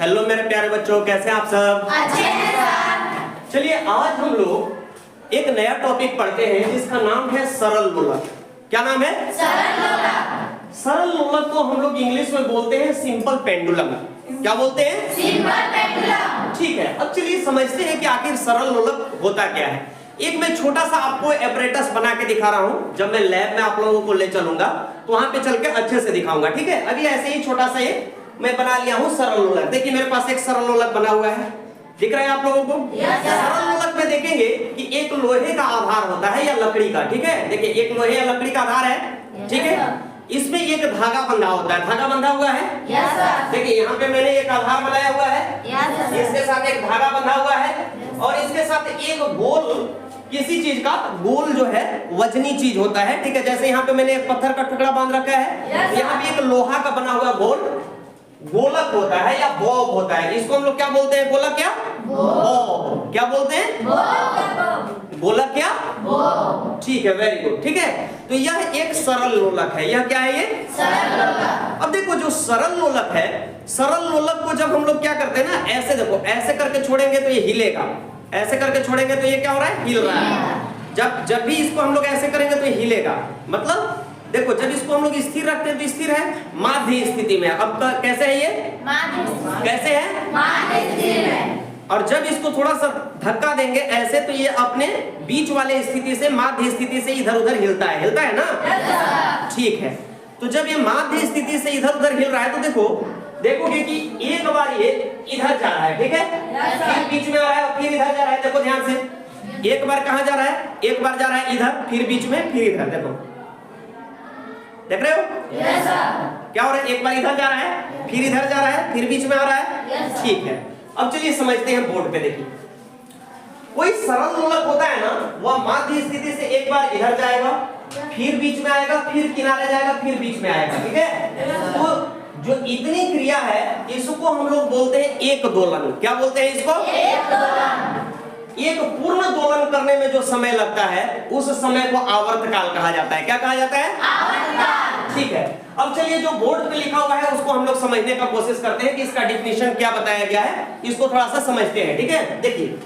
Hello मेरे प्यारे बच्चों, कैसे हैं आप सब? अच्छे हैं सर। चलिए आज हम लोग एक नया टॉपिक पढ़ते हैं जिसका नाम है सरल लोलक। क्या नाम है? सरल लोलक। सरल लोलक को हम लोग इंग्लिश में बोलते हैं सिंपल पेंडुलम। क्या बोलते हैं? Simple pendulum. ठीक है, अब चलिए समझते हैं कि आखिर सरल लोलक होता क्या है। एक मैं छोटा सा आपको एपरेटस बना के दिखा रहा हूं। जब मैं लैब में आप लोगों को ले चलूंगा तो वहां पे चल के अच्छे से दिखाऊंगा। ठीक है, अभी ऐसे ही छोटा सा एक मैं बना लिया हूं सरल लोलक। देखिए मेरे पास एक सरल लोलक बना हुआ है, दिख रहा है आप लोगों को? सरल लोलक में देखेंगे कि एक लोहे का आधार होता है या लकड़ी का। ठीक है, देखिए एक लोहे या लकड़ी का आधार है। ठीक है, इसमें एक धागा बंधा होता है। धागा बंधा हुआ है। देखिए यहाँ पे मैंने एक आधार बनाया हुआ है, इसके साथ एक धागा बंधा हुआ है और इसके साथ एक गोल किसी चीज का गोल जो है वजनी चीज होता है। ठीक है, जैसे यहाँ पे मैंने एक पत्थर का टुकड़ा बांध रखा है, यहाँ पे एक लोहा का बना हुआ गोल गोलक होता है या बॉब होता है। इसको हम लोग क्या बोलते हैं? गोलक क्या? बॉब। क्या बोलते हैं? गोलक क्या? ठीक है, वेरी गुड। ठीक है, तो यह एक सरल लोलक है। यह क्या है? ये सरल लोलक। अब देखो जो सरल लोलक है, सरल लोलक को जब हम लोग क्या करते हैं ना, ऐसे देखो, ऐसे करके छोड़ेंगे तो ये हिलेगा, ऐसे करके छोड़ेंगे तो ये क्या हो रहा है? हिल रहा है। जब भी इसको हम लोग ऐसे करेंगे तो ये हिलेगा। मतलब देखो जब इसको हम लोग स्थिर रखते हैं तो स्थिर है, माध्य स्थिति में। अब कैसे है ये? कैसे है? माध्य स्थिति में। और जब इसको थोड़ा सा धक्का देंगे ऐसे तो ये अपने बीच वाले स्थिति से माध्य स्थिति से इधर उधर हिलता है ना? ठीक है, तो जब ये माध्य स्थिति से इधर उधर हिल रहा है तो देखोगे कि एक बार ये इधर जा रहा है। ठीक है, फिर बीच में आ रहा है और फिर इधर जा रहा है। देखो ध्यान से, एक बार कहां जा रहा है? एक बार जा रहा है इधर, फिर बीच में, फिर इधर। देखो देख रहे हो? Yes sir. क्या हो रहा है? एक बार इधर जा रहा है, फिर इधर जा रहा है, फिर बीच में आ रहा है। यस। ठीक है, अब चलिए समझते हैं बोर्ड पे। देखिए कोई सरल लोलक होता है ना, वह माध्य स्थिति से एक बार इधर जाएगा, फिर बीच में आएगा, फिर किनारे जाएगा, फिर बीच में आएगा। ठीक है, तो जो इतनी क्रिया है इसको हम लोग बोलते हैं एक दोलन। क्या बोलते हैं इसको? एक दोलन। एक पूर्ण दोलन करने में जो समय लगता है उस समय को आवर्तकाल कहा जाता है। क्या कहा जाता है? आवर्तकाल। ठीक है, अब चलिए जो बोर्ड पे लिखा हुआ है उसको हम लोग समझने का कोशिश करते हैं कि इसका डिफिनेशन क्या बताया गया है, इसको थोड़ा सा समझते हैं। ठीक है, देखिए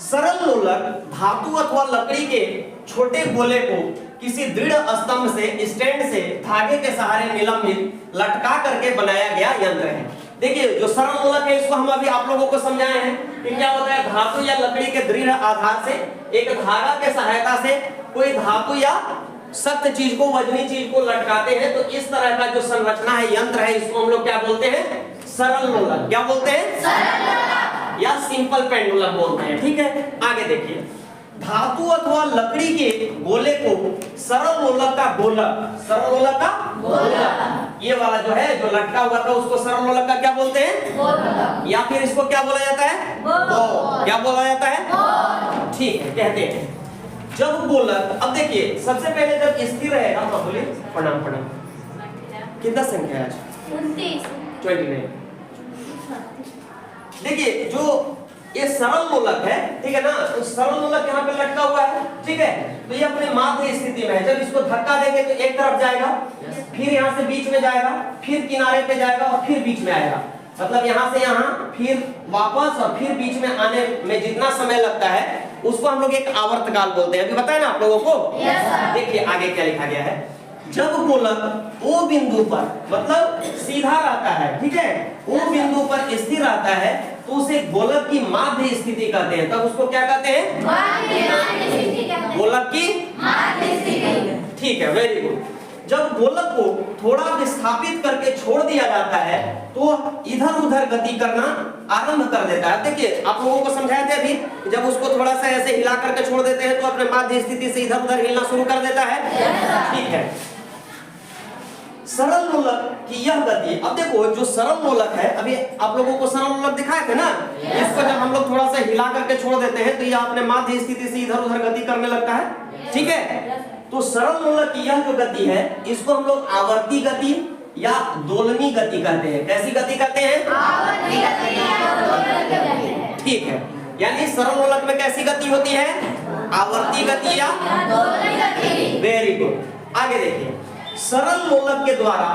सरल लोलक धातु अथवा लकड़ी के छोटे गोले को किसी दृढ़ स्तंभ से, स्टैंड से धागे के सहारे निलंबित लटका करके बनाया गया यंत्र है। देखिए जो सरल लोलक है इसको हम अभी आप लोगों को समझाए हैं कि क्या होता है। धातु या लकड़ी के दृढ़ आधार से एक धागा के सहायता से कोई धातु या सख्त चीज को, वजनी चीज को लटकाते हैं, तो इस तरह का जो संरचना है, यंत्र है, इसको हम लोग क्या बोलते हैं? सरल लोलक। क्या बोलते हैं? सरल लोलक या सिंपल पेंडुलम बोलते हैं। ठीक है, आगे देखिए, धातु अथवा लकड़ी के गोले को सरल लोलक का गोलक, सरल लोलक का गोलक, ये वाला जो है जो लटका हुआ था उसको सरल लोलक का क्या बोलते हैं? गोलक। या फिर इसको क्या बोला जाता है? गोल। क्या बोला जाता है? गोल। ठीक है, कहते हैं जब गोलक, अब देखिए सबसे पहले जब स्थिर रहेगा तो बोलिए प्रणाम प्रणाम। कितना संख्या है आज? 29। देखिए जो ये सरल लोलक है, ठीक है ना, तो सरल लोलक यहाँ पे लटका हुआ है। ठीक है, तो ये अपने माध्य स्थिति में है। जब इसको धक्का देंगे तो एक तरफ जाएगा, फिर यहाँ से बीच में जाएगा, फिर किनारे पे जाएगा और फिर बीच में आएगा। मतलब यहाँ से यहाँ, फिर वापस और फिर बीच में आने में जितना समय लगता है उसको हम लोग एक आवर्तकाल बोलते हैं। अभी बताया ना आप लोगों को? देखिए आगे क्या लिखा गया है। जब गोलक O बिंदु पर, मतलब सीधा रहता है, ठीक है, O बिंदु पर स्थिर रहता है तो उसे गोलक की माध्य स्थिति कहते हैं। तब उसको क्या कहते हैं? गोलक की माध्य स्थिति। ठीक है, वेरी गुड। जब गोलक को थोड़ा विस्थापित करके छोड़ दिया जाता है तो इधर उधर गति करना आरंभ कर देता है। देखिए आप लोगों को समझाया था अभी, जब उसको थोड़ा सा ऐसे हिला करके छोड़ देते हैं तो अपने माध्य स्थिति से इधर उधर हिलना शुरू कर देता है। ठीक है, सरल लोलक की यह गति, अब देखो जो सरल लोलक है, अभी आप लोगों को सरल लोलक दिखाए थे ना, इसको जब हम लोग थोड़ा सा हिला करके छोड़ देते हैं तो यह अपने माध्य स्थिति से इधर उधर गति करने लगता है। ठीक है, तो सरल लोलक की यह जो गति है इसको हम लोग आवर्ती गति या दोलनी गति कहते हैं। कैसी गति कहते हैं? आवर्ती गति या दोलनी गति। ठीक है, यानी सरल लोलक में कैसी गति होती है? आवर्ती गति या दोलनी गति। Very good. आगे देखिए, सरल लोलक के द्वारा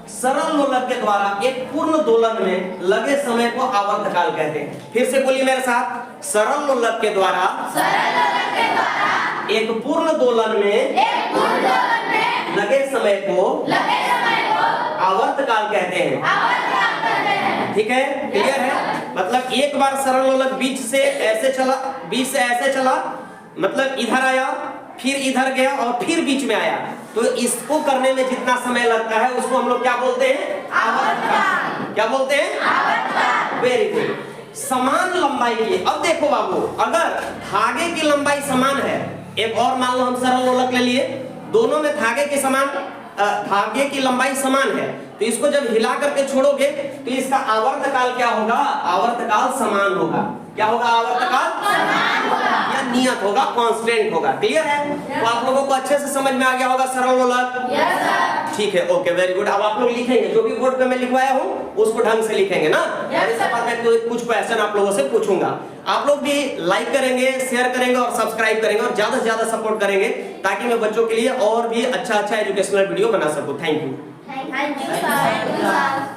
सरल लोलक के द्वारा एक पूर्ण दोलन में लगे समय को आवर्तकाल कहते हैं। फिर से बोलिए मेरे साथ, सरल लोलक के द्वारा एक पूर्ण दोलन में लगे समय को आवर्तकाल कहते हैं। ठीक है, क्लियर है? मतलब एक बार सरल लोलक बीच से ऐसे चला, मतलब इधर आया, फिर इधर गया और फिर बीच में आया, तो इसको करने में जितना समय लगता है उसको हम लोग क्या बोलते हैं? आवर्तकाल। क्या बोलते हैं? आवर्तकाल। Very good. समान लंबाई की, अब देखो बाबू, अगर धागे की लंबाई समान है, एक और मान लो हम सरल लोलक ले लिए, दोनों में धागे की लंबाई समान है, तो इसको जब हिला करके छोड़ोगे तो इसका आवर्तकाल क्या होगा? आवर्तकाल समान होगा। क्या होगा? आवर्तकाल समान होगा या नियत होगा, कांस्टेंट होगा। क्लियर है? तो आप लोगों को अच्छे से समझ में आ गया होगा सरल लोलक? Yes sir. ठीक है, ओके, वेरी गुड। अब आप लोग लिखेंगे, जो भी बोर्ड पे मैं लिखवाया हूँ उसको ढंग से लिखेंगे ना। इसके बाद मैं कुछ क्वेश्चन आप लोगों से पूछूंगा, आप लोग भी लाइक करेंगे, शेयर करेंगे और सब्सक्राइब करेंगे और ज्यादा से ज्यादा सपोर्ट करेंगे, ताकि मैं बच्चों के लिए और भी अच्छा एजुकेशनल वीडियो बना सकूं। Thank you. Thank you, sir.